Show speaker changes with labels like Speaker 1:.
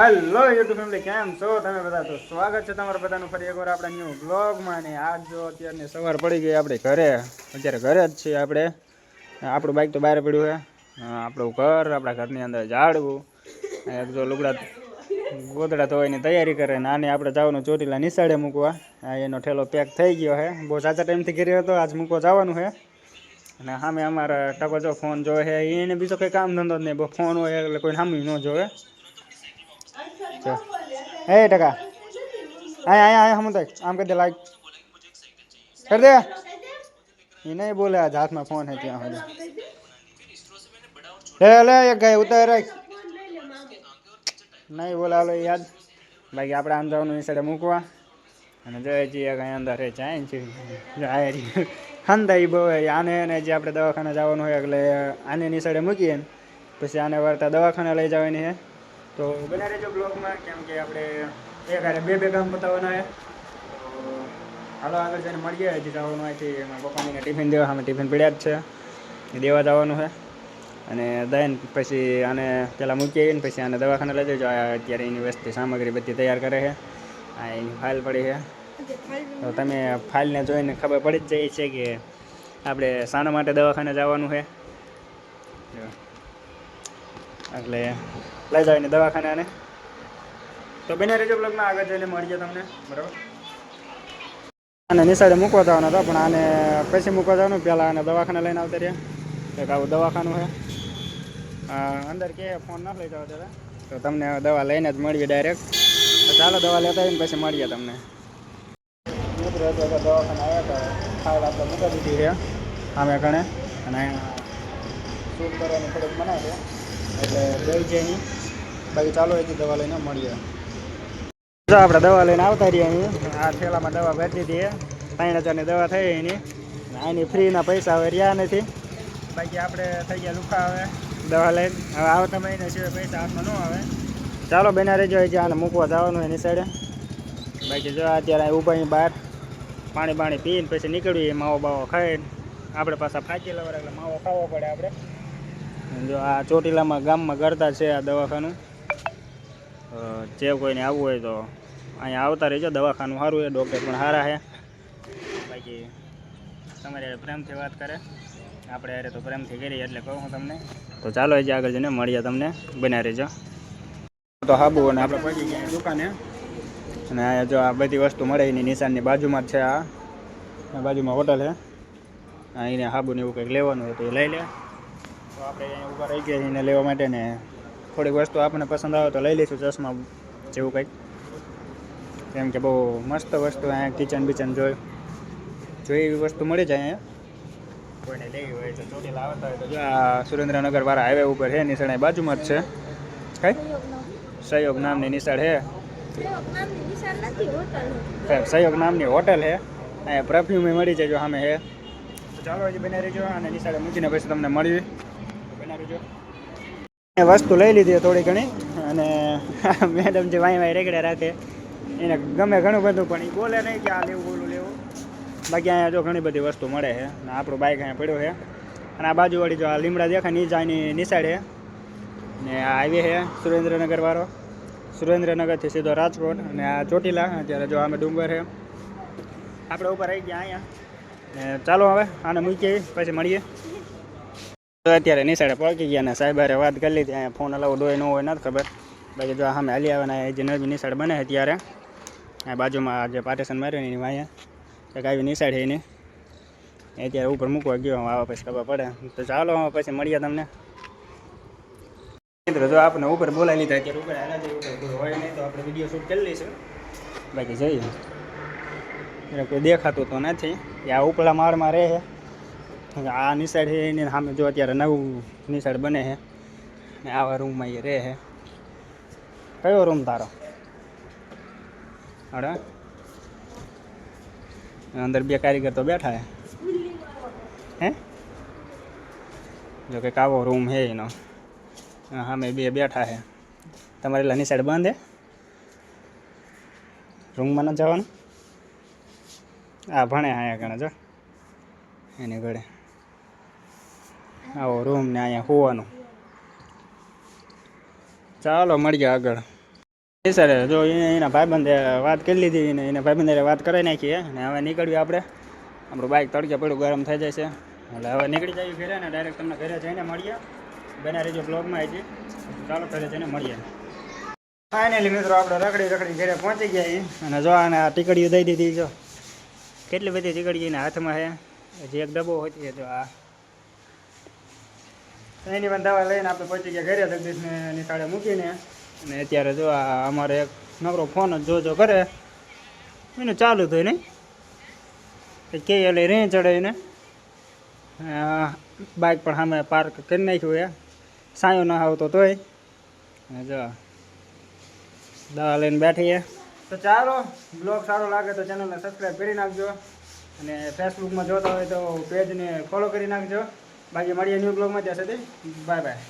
Speaker 1: Hello YouTube family, કેમ છો તમે બધા? તો સ્વાગત છે તમારા બધાનું ફરી એકવાર આપણા ન્યૂ બ્લોગમાં. ને આજ જો અત્યારની સવાર પડી ગઈ આપણે ઘરે, અત્યારે ઘરે જ છીએ આપણે. આપણું બાઇક તો બહાર પડ્યું છે, આપણું ઘર, આપણા ઘરની અંદર ઝાડવું, જો લુગડા ગોદડા ધોવાની તૈયારી કરે. ને આને આપણે જવાનું ચોટીલા નિશાળે મૂકવા. એનો ઠેલો પેક થઈ ગયો છે, બહુ સાચા ટાઈમથી કર્યો હતો, આજ મૂકવા જવાનું છે. અને સામે અમારા ટકો જો ફોન જોવે છે, એને બીજો કંઈ કામ ધંધો જ નહીં, ફોન હોય એટલે કોઈ સામે ન જોવે. હે ટકા આયા હમ આમ કરી દે, લાઈક કરી દે. એ નહીં બોલે, આજ હાથમાં ફોન હે ત્યાં સુધી લે એક ગાય ઉતાર નહીં બોલે. હાલો યાદ બાકી આપણે આમ જવાનું નિશાળે મૂકવા. અને જોઈએ છીએ કઈ અંદર જાય છે હંદાઈ બહુ આને જે આપણે દવાખાને જવાનું હોય એટલે આને નિશાળે મૂકીએ ને પછી આને વાર્તા દવાખાને લઈ જવાની છે. તો બના રહેજો બ્લોગમાં, કેમ કે આપણે એક બે કામ બતાવવાના છે. તો હાલો આગળ જઈને મળીએ. હજી જવાનું અહીંથી એમાં પપ્પાને ટિફિન દેવા, અમે ટિફિન પડ્યા જ છે, દેવા જવાનું છે. અને દઈને પછી આને પહેલાં મૂકી આવીને પછી આને દવાખાને લઈ જજો. અત્યારે એની વસ્તી સામગ્રી બધી તૈયાર કરે છે. આ એની ફાઇલ પડી છે, તો તમે ફાઇલને જોઈને ખબર પડી જ જાય છે કે આપણે શાના માટે દવાખાને જવાનું છે. એટલે લઈ જવાની દવાખાને આને. તો બને રેજો બ્લોગમાં, આગળ જઈને મળીએ તમને, બરાબર. આને નિશાળે મૂકવા જવાના હતા, પણ આને પછી મૂકવા જવાનું, પહેલાં આને દવાખાને લઈને આવતા રહ્યા. એક આવું દવાખાનું છે અંદર, કે ફોન ના લઈ જાવ ત્યારે તો તમને દવા લઈને જ મળીએ ડાયરેક્ટ. તો ચાલો દવા લેતા આવીને પછી મળીએ તમને. મિત્રો દવાખાને આવ્યા હતા, ફાઇલ આપણે મૂકી દીધી છે સામે કણે, અને શૂટ કરવાની થોડીક બનાવે એટલે દઈ છે નહીં. બાકી ચાલો એથી દવા લઈને મળીએ. જો આપણે દવા લઈને આવતા રહીએ અહીં. આ થેલામાં દવા ભરી દીધી, 5,000ની દવા થઈ એની. આની ફ્રીના પૈસા હવે રહ્યા નથી. બાકી આપણે થઈ ગયા લુખા હવે દવા લઈને. હવે આવતા મહિને સિવાય પૈસા હાથમાં ન આવે. ચાલો બના રહેજો, જે આને મૂકવા જવાનું એની સાઈડે. બાકી જો અત્યારે ઊભા બહાર પાણી પીને પછી નીકળીએ, માવો બાવો ખાઈને. આપણે પાછા ફાંકી લવાર એટલે માવો ખાવો પડે આપણે. જો આ ચોટીલામાં ગામમાં કરતા છે આ દવાખાનું. જે કોઈને આવવું હોય તો અહીંયા આવતા રહેજો. દવાખાનું સારું છે, ડૉક્ટર પણ સારા છે. બાકી તમારે પ્રેમથી વાત કરે, આપણે યારે તો પ્રેમથી કરીએ એટલે કહું તમને. તો ચાલો હજી આગળ જઈને મળીએ તમને, બન્યા રહેજો. તો હાબુ અને આપણે પહોંચી ગયા દુકાને. અને અહીંયા જો આ બધી વસ્તુ મળે એની નિશાનની બાજુમાં જ છે. આ બાજુમાં હોટલ છે, એને હાબુને એવું કંઈક લેવાનું હોય તો એ લઈ લે. તો આપણે અહીંયા ઊભા રહી ગયા એને લેવા માટે, ને થોડીક વસ્તુ આપણને પસંદ આવે તો લઈ લઈશું, ચશ્મા જેવું કંઈક. કેમ કે બહુ મસ્ત વસ્તુ અહીંયા કિચન બિચન જોઈ એવી વસ્તુ મળી જાય અહીંયા. કોઈને લેવી હોય તો ચોટીલા આવતા હોય તો જો આ સુરેન્દ્રનગર વાળા હાઈવે ઉપર છે, નિશાળ બાજુમાં જ છે. કઈ સહયોગ નામની નિશાળ છે, સહયોગ નામની હોટલ છે. અહીંયા પરફ્યુમ મળી જાય જો સામે છે. તો ચાલો હજી બના રહેજો, અને નિશાળે મૂકીને પછી તમને મળીએ. બના રહેજો. વસ્તુ લઈ લીધી થોડી ઘણી, અને મેડમ જે વાય રેગડ્યા રાખે એને ગમે ઘણું બધું, પણ એ બોલે નહીં કે આ લેવું બોલું લેવું. બાકી અહીંયા જો ઘણી બધી વસ્તુ મળે છે. અને આપણું બાઇક અહીંયા પડ્યું છે. અને આ બાજુવાળી જો આ લીમડા દેખાય ની જાયની નિશાળ છે. ને આ હાઈવે છે સુરેન્દ્રનગર વાળો, સુરેન્દ્રનગરથી સીધો રાજકોટ. અને આ ચોટીલા. અત્યારે જો આમે ડુંગર છે, આપણે ઉપર આવી ગયા અહીંયા. ને ચાલો હવે આને મૂકીએ પછી મળીએ. તો અત્યારે નિશાળે પહોંચી ગયા, ને સાહેબારે વાત કરી લીધી. અહીંયા ફોન અલાઉડ હોય ન હોય નથી ખબર. બાકી જો સામે હાલી આવે ને જે નવી નિશાળ બને છે ત્યારે આ બાજુમાં જે પાર્ટીશન માર્યું ને એની અહીંયા એક આવી નિશાળ છે એની. અત્યારે ઉપર મૂકવા ગયો, આવે પછી ખબર પડે. તો ચાલો પછી મળીએ તમને. મિત્રો જો આપણે ઉપર બોલાવી લીધા, અત્યારે ઉપર હાલા જઈએ. ઉપર હોય નહીં તો આપણે વિડીયો શૂટ કરી લઈશું. બાકી જઈએ એટલે કોઈ દેખાતું તો નથી. આ ઉપલા માળમાં રહે છે. આ નિશાળ છે એની સામે જો અત્યારે નવું નિશાળ બને છે, ને આવા રૂમમાં એ રહે છે. કયો રૂમ તારો? અરે અંદર બે કારીગર તો બેઠા હે. જો કંઈક આવો રૂમ છે એનો. સામે બે બેઠા છે. તમારે એટલે નિશાળ બંધ હે, રૂમમાં ન જવાનું. આ ભણે અહીંયા ગણે જો એની ઘડે આવો રૂમ, ને અહીંયા હોવાનું. ચાલો મળીએ આગળ. એ સર જો એના ભાઈબંધે વાત કરી લીધી ને એના ભાઈબંધે વાત કરાવી નાખી અને હવે નીકળ્યું આપણે. આપણું બાઇક તડકે પડ્યું ગરમ થઈ જાય છે એટલે હવે નીકળી જઈએ ઘરે ને ડાયરેક્ટ તમને ઘરે જઈને મળીએ. બના રહેજો બ્લોગમાં આવી ચાલો ઘરે જઈને મળીએ. ફાઇનલી મિત્રો આપણે રખડી ઘરે પહોંચી ગયા અને જો આને આ ટીકડીઓ દઈ દીધી. જો કેટલી બધી ટીકડીઓ એના હાથમાં છે. હજી એક ડબ્બો હોય તો આ એની પણ દવા લઈને આપણે પહોંચી ગયા ઘરે. જગદીશને નિશાળે મૂકીને અને અત્યારે જો આ અમારે એક નકરો ફોન જ જો કરે એનું ચાલુ થયું નહીં કે એટલે રે ચડે એને બાઇક પણ સામે પાર્ક કરી નાખ્યું એ સાયો ના આવતો તોય. જો દવા લઈને બેઠીએ. તો ચાલો બ્લોગ સારો લાગે તો ચેનલને સબસ્ક્રાઈબ કરી નાખજો અને ફેસબુકમાં જોતા હોય તો પેજને ફોલો કરી નાખજો. બાકી મળીએ ન્યૂ બ્લોગમાં. ત્યાં સુધી બાય બાય.